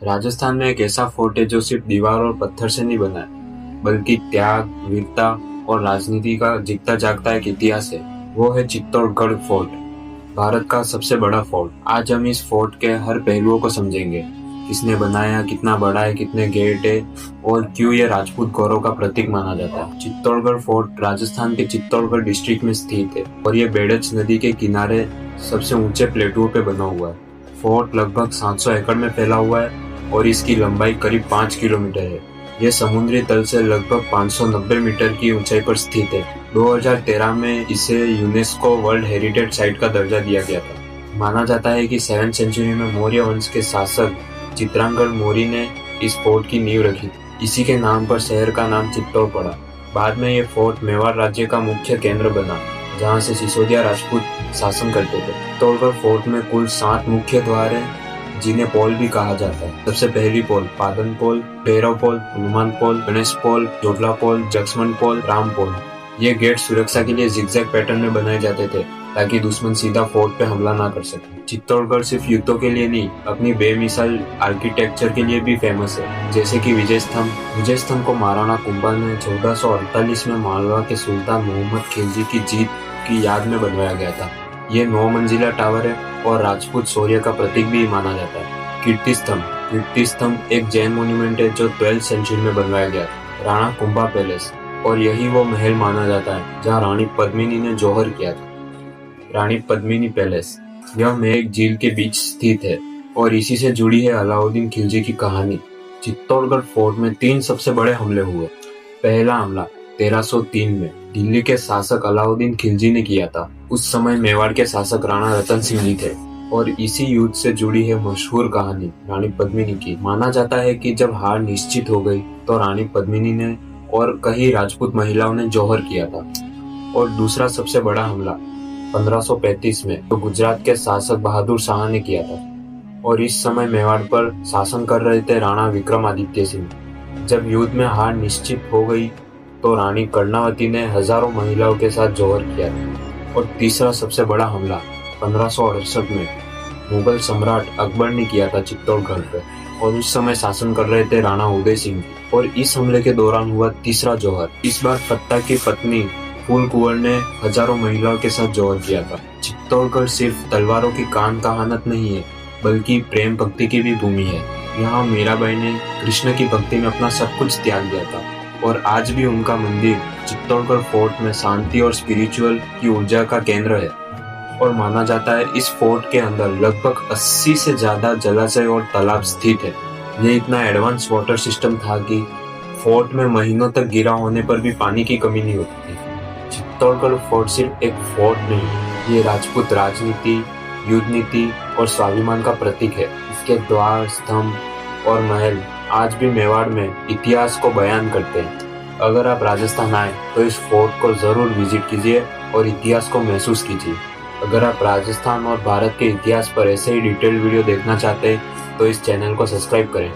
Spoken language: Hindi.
राजस्थान में एक ऐसा फोर्ट है जो सिर्फ दीवार और पत्थर से नहीं बना है, बल्कि त्याग, वीरता और राजनीति का जीता जागता एक इतिहास है। वो है चित्तौड़गढ़ फोर्ट, भारत का सबसे बड़ा फोर्ट। आज हम इस फोर्ट के हर पहलुओं को समझेंगे। किसने बनाया, कितना बड़ा है, कितने गेट है और क्यों ये राजपूत गौरव का प्रतीक माना जाता है। चित्तौड़गढ़ फोर्ट राजस्थान के चित्तौड़गढ़ डिस्ट्रिक्ट में स्थित है और ये बेड़च नदी के किनारे सबसे ऊंचे प्लेटुओं पे बना हुआ है। फोर्ट लगभग 700 एकड़ में फैला हुआ है और इसकी लंबाई करीब 5 किलोमीटर है। यह समुद्री तल से लगभग 590 मीटर की ऊंचाई पर स्थित है। 2013 में इसे यूनेस्को वर्ल्ड हेरिटेज साइट का दर्जा दिया गया था। माना जाता है कि 7वीं सेंचुरी में मौर्य वंश के शासक चित्रांगद मौर्य ने इस फोर्ट की नींव रखी थी। इसी के नाम पर शहर का नाम चित्तौड़ पड़ा। बाद में यह फोर्ट मेवाड़ राज्य का मुख्य केंद्र बना, जहाँ से सिसोदिया राजपूत शासन करते थे। चित्तौड़गढ़ फोर्ट में कुल 7 मुख्य द्वार हैं, जिन्हें पोल भी कहा जाता है। सबसे पहली पोल पादन पोल, भैरव पोल, हनुमान पोल, गणेश पोल, जोटला पोल, जक्समन पोल, राम पोल। ये गेट सुरक्षा के लिए जिगजैग पैटर्न में बनाए जाते थे ताकि दुश्मन सीधा फोर्ट पे हमला ना कर सके। चित्तौड़गढ़ सिर्फ युद्धों के लिए नहीं, अपनी बेमिसाल आर्किटेक्चर के लिए भी फेमस है, जैसे कि विजय स्तंभ को महाराणा कुंभा ने 1448 में मालवा के सुल्तान मोहम्मद खिलजी की जीत की याद में बनवाया गया था। ये 9 मंजिला टावर है और राजपूत शौर्य का प्रतीक भी माना जाता है। कीर्ति स्तंभ एक जैन मोन्यूमेंट है जो 12वीं सेंचुरी में बनवाया गया था। राणा कुंभा पैलेस, और यही वो महल माना जाता है जहाँ रानी पद्मिनी ने जौहर किया था। रानी पद्मिनी पैलेस, यह महल एक झील के बीच स्थित है और इसी से जुड़ी है अलाउद्दीन खिलजी की कहानी। चित्तौड़गढ़ फोर्ट में 3 सबसे बड़े हमले हुए। पहला हमला 1303 में दिल्ली के शासक अलाउद्दीन खिलजी ने किया था। उस समय मेवाड़ के शासक राणा रतन सिंह जी थे और इसी युद्ध से जुड़ी है मशहूर कहानी रानी पद्मिनी की। माना जाता है कि जब हार निश्चित हो गई तो रानी पद्मिनी ने और कई राजपूत महिलाओं ने जौहर किया था। और दूसरा सबसे बड़ा हमला 1535 में तो गुजरात के शासक बहादुर शाह ने किया था और इस समय मेवाड़ पर शासन कर रहे थे राणा विक्रमादित्य सिंह। जब युद्ध में हार निश्चित हो गई तो रानी कर्णावती ने हजारों महिलाओं के साथ जौहर किया था। और तीसरा सबसे बड़ा हमला 1568 में मुगल सम्राट अकबर ने किया था चित्तौड़गढ़ पर और उस समय शासन कर रहे थे राणा उदय सिंह। और इस हमले के दौरान हुआ तीसरा जौहर। इस बार फत्ता की पत्नी फूल कुंवर ने हजारों महिलाओं के साथ जौहर किया था। चित्तौड़गढ़ सिर्फ तलवारों की कान कहावत नहीं है, बल्कि प्रेम भक्ति की भी भूमि है। यहाँ मीराबाई ने कृष्ण की भक्ति में अपना सब कुछ त्याग दिया था और आज भी उनका मंदिर चित्तौड़गढ़ फोर्ट में शांति और स्पिरिचुअल की ऊर्जा का केंद्र है। और माना जाता है इस फोर्ट के अंदर लगभग 80 से ज्यादा जलाशय और तालाब स्थित है। ये इतना एडवांस वाटर सिस्टम था कि फोर्ट में महीनों तक गिरा होने पर भी पानी की कमी नहीं होती थी। चित्तौड़गढ़ फोर्ट सिर्फ एक फोर्ट नहीं, ये राजपूत राजनीति, युद्ध नीति और स्वाभिमान का प्रतीक है। इसके द्वार, स्तंभ और महल आज भी मेवाड़ में इतिहास को बयान करते हैं। अगर आप राजस्थान आए तो इस फोर्ट को जरूर विजिट कीजिए और इतिहास को महसूस कीजिए। अगर आप राजस्थान और भारत के इतिहास पर ऐसे ही डिटेल्ड वीडियो देखना चाहते हैं तो इस चैनल को सब्सक्राइब करें।